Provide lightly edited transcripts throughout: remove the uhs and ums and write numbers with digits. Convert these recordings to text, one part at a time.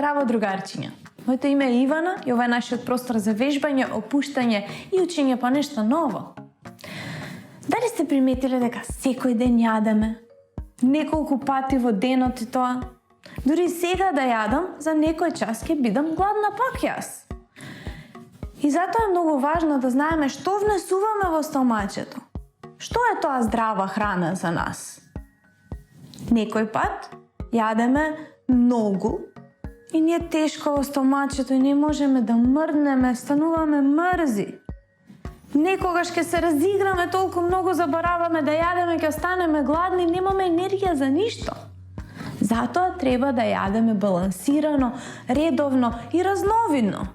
Здраво, другарчиња! Моето име е Ивана и ова е нашиот простор за вежбање, опуштање и учење по нешто ново. Дали сте приметиле дека секој ден јадеме? Неколку пати во денот и тоа? Дури сега да јадам, за некој час ќе бидам гладна пак јас. И затоа е многу важно да знаеме што внесуваме во стомачето. Што е тоа здрава храна за нас? Некој пат јадеме многу и ни е тешко во стомачето и не можеме да мрднеме, стануваме мрзи. Некогаш ќе се разиграме толку многу, забораваме да јадеме, ќе останеме гладни, немаме енергија за ништо. Затоа треба да јадеме балансирано, редовно и разновидно.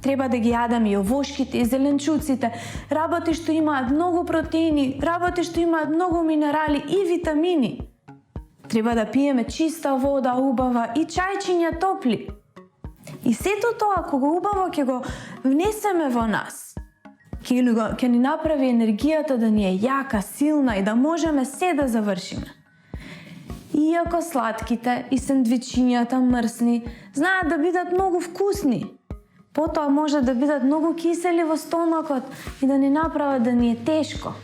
Треба да ги јадеме и овошките, и зеленчуците, работи што имаат многу протеини, работи што имаат многу минерали и витамини. Треба да пиеме чиста вода, убава и чајчиња топли. И сето тоа, кога убаво ќе го внесеме во нас, ќе ни направи енергијата да ни е јака, силна и да можеме се да завршиме. Иако сладките и сендвичињата мрсни знаат да бидат многу вкусни, потоа може да бидат многу кисели во стомакот и да ни направат да ни е тешко.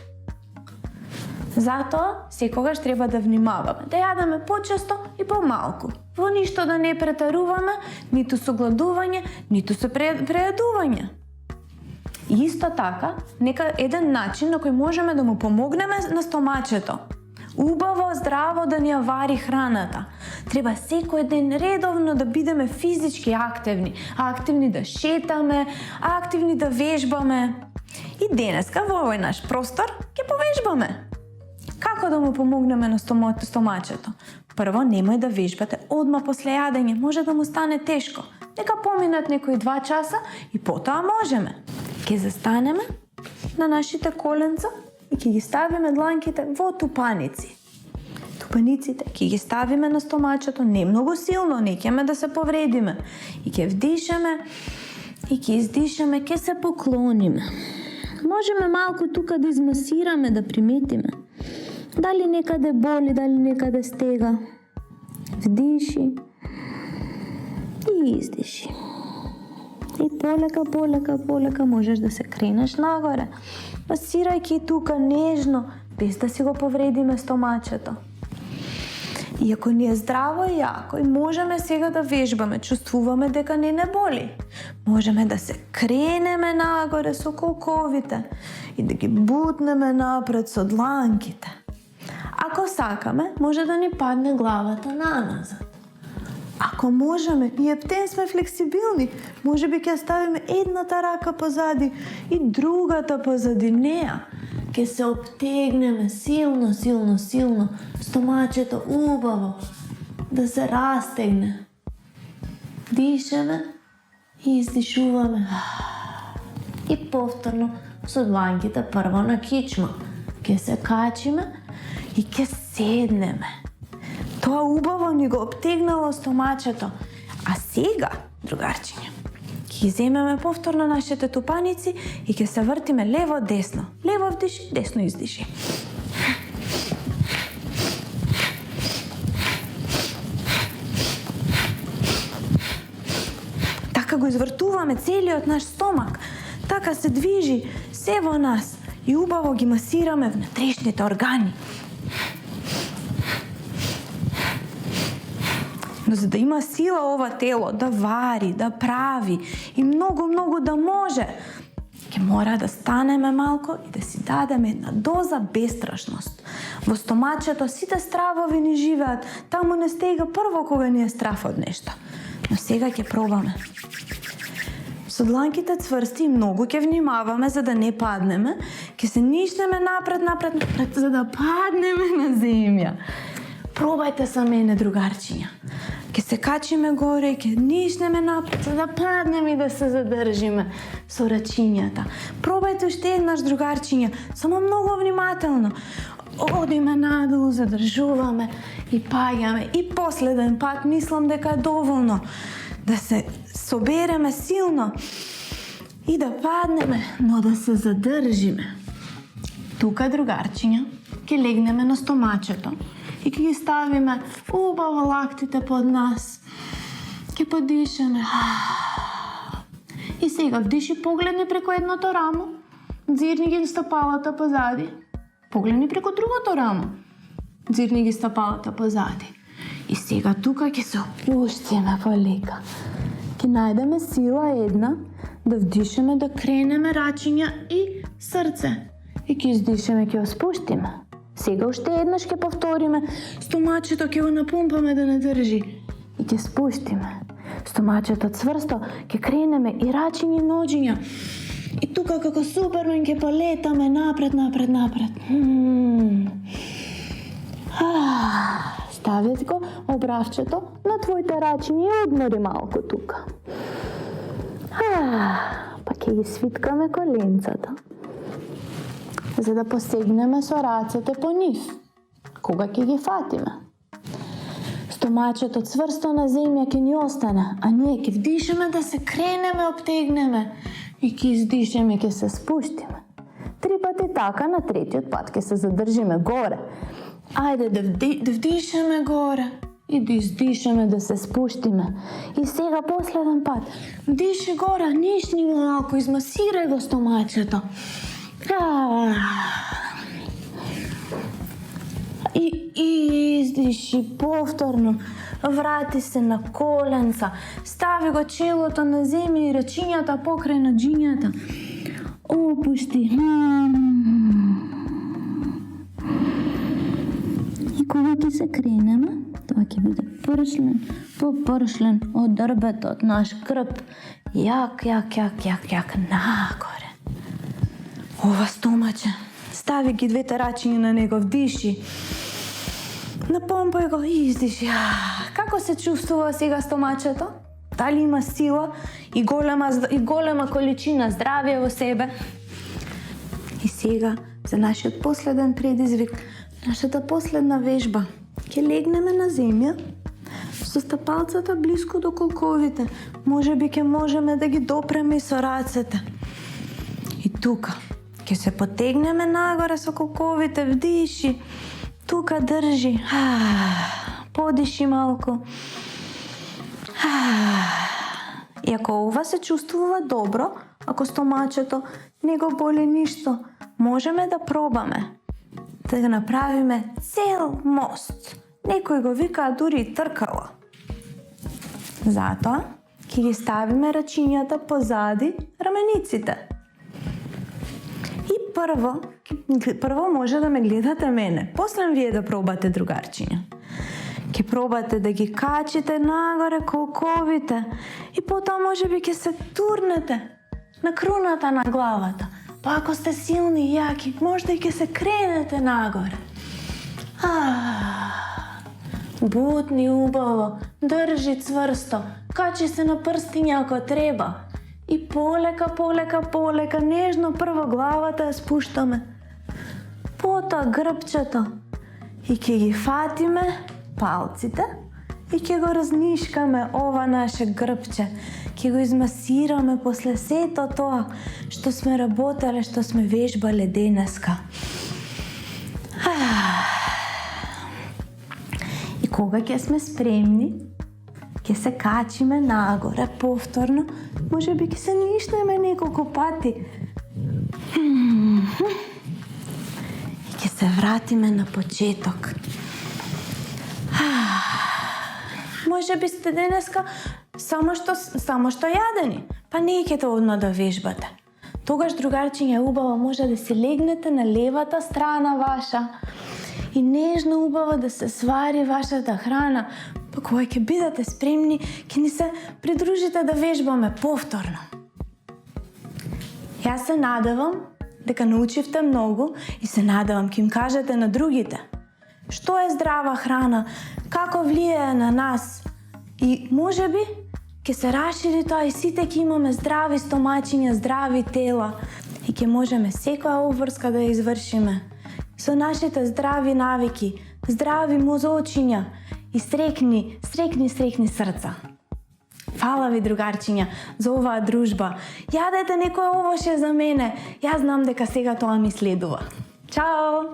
Затоа, секогаш треба да внимаваме, да јадеме почесто и помалку. Во ништо да не претаруваме, ниту со гладување, ниту со прејадување. И исто така, нека еден начин на кој можеме да му помогнеме на стомачето. Убаво, здраво да ни ја вари храната. Треба секој ден редовно да бидеме физички активни. Активни да шетаме, активни да вежбаме. И денеска во овој наш простор ќе повежбаме. Како да му помогнеме на стомачето? Прво, немој да вежбате одма после јадење, може да му стане тешко. Нека поминат некои 2 часа и потоа можеме. Ќе застанеме на нашите коленца и ќе ги ставиме дланките во тупаници. Тупаниците ќе ги ставиме на стомачето, не многу силно, не ќеме да се повредиме. И ќе вдишеме и ќе издишеме, ќе се поклониме. Можеме малку тука да измасираме, да приметиме. Дали некаде боли, дали некаде стега. Вдиши и издиши. И полека можеш да се кренеш нагоре, масирајќи тука нежно, без да си го повредиме стомачето. Иако ни е здраво и јако и можеме сега да вежбаме, чувствуваме дека не боли. Можеме да се кренеме нагоре со колковите и да ги бутнеме напред со дланките. Ако сакаме, може да ни падне главата наназад. Ако можеме, и ептен сме флексибилни, може би ќе ставиме едната рака позади и другата позади неа. Ќе се обтегнеме силно, стомачето убаво, да се растегне. Дишеме и издишуваме. И повторно со дланките прво на кичма. Ќе се качиме и ќе седнеме. Тоа убаво ни го обтегнало стомачето. А сега, другарчиња, ќе земеме повторно нашите тупаници и ќе се вртиме лево-десно. Лево вдиши, десно издиши. Така го извртуваме целиот наш стомак. Така се движи се во нас и убаво ги масираме внатрешните органи. Но за да има сила ова тело да вари, да прави и многу да може, ќе мора да станеме малко и да си дадеме една доза бестрашност. Во стомачето сите стравови ни живеат, таму не стега прво кога ни е страф од нешто. Но сега ќе пробаме. Со дланките цврсти и многу ќе внимаваме за да не паднеме, ќе се нишнеме напред, за да паднеме на земја. Пробајте са мене, другарчиња. Ќе се качиме горе и ќе нишнеме напред, за да паднеме и да се задржиме со рачињата. Пробајте уште еднаш, другарчиња, само многу внимателно. Одиме надолу, задржуваме и паѓаме. И последен пат мислам дека е доволно да се собереме силно и да паднеме, но да се задржиме. Тука, другарчиња, ќе легнеме на стомачето и ќе ги ставиме убаво лактите под нас Ке подишаме. И сега вдиши, погледни преко едното рамо, дзирни ги стъпалата позади. Погледни преко другото рамо, дзирни ги стъпалата позади. И сега тука ќе се опуштиме полека. Ќе најдеме сила една да вдишаме, да кренеме рачиња и срце. И ќе издишеме, ќе го спуштиме. Сега уште еднаш ќе повториме. Стомачето ќе го напумпаме да не држи. И ќе спуштиме. Стомачето цврсто, ќе кренеме и рачиња и ноđиња. И тука како Супермен ќе полетаме напред. Стави го обравчето на твоите рачиња и одмори малку тука. Па ќе ги свиткаме коленцата, за да посегнеме со рацете по нив. Кога ќе ги фатиме? Стомачето цврсто на земја ќе ни остане, а ние ќе вдишеме да се кренеме, обтегнеме и ќе издишеме, ќе се спуштиме. 3 пати така, на третиот пат ќе се задржиме горе. Ајде да вдишеме горе и да издишеме, да се спуштиме. И сега последен пат. Вдиши горе, нишни го малко, измасирај го стомачето. И издиши повторно. Врати се на коленца. Стави го челото на земја и рачињата покрај наđињата. Опушти. И кога ќе се кренеме, тоа ќе биде пршлен по пршлен од дрбето, од наш крп. Јак нагоре. Ова стомаче. Стави ги двете рачиња на него, вдиши. Напомпај го и издиши. Како се чувствува сега стомачето? Дали има сила и голема количина здравје во себе? И сега, за нашиот последен предизвик, нашата последна вежба. Ќе легнеме на земја, со стапалцата блиску до колковите. Можеби ќе можеме да ги допреме и со рацете. И тука, ќе се потегнеме нагоре со колковите, вдиши. Тука држи. Подиши малку. И ако ова се чувствува добро, ако стомачето не го боли ништо, можеме да пробаме да го направиме цел мост. Некој го викаа дури и тркала. Затоа ќе ги ставиме рачињата позади рамениците. И прво може да ме гледате мене, после вие да пробате другарчиња. Ќе пробате да ги качите нагоре колковите и потоа можеби ќе се турнете на круната на главата. Па ако сте силни и јаки, можда и ќе се кренете нагоре. Бутни убаво, држи цврсто, качи се на прстиња ако треба. И полека, нежно прво главата ја спуштаме. Потоа грбчето. И ќе ги фатиме палците и ќе го разнишкаме ова наше грбче. Ќе го измасираме после сето тоа што сме работеле, што сме вежбале денеска. И кога ќе сме спремни, ќе се качиме нагоре повторно, можеби ќе се нишнеме неколку пати. И ќе се вратиме на почеток. Можеби сте денеска само што јадени, па не икете одма да вежбате. Тогаш, другарчиња, убаво може да се легнете на левата страна ваша и нежно убаво да се свари вашата храна. Па кога ќе бидете спремни, ќе ни се придружите да вежбаме повторно. Јас се надевам дека научивте многу и се надевам ќе им кажете на другите што е здрава храна, како влијае на нас и можеби ќе се расшири тоа и сите ќе имаме здрави стомачиња, здрави тела и ќе можеме секоја обврска да ја извршиме со нашите здрави навики, здрави мозочиња и срекни срца. Фала ви, другарчиња, за оваа дружба. Јадете некој овоше за мене. Јас знам дека сега тоа ми следува. Чао!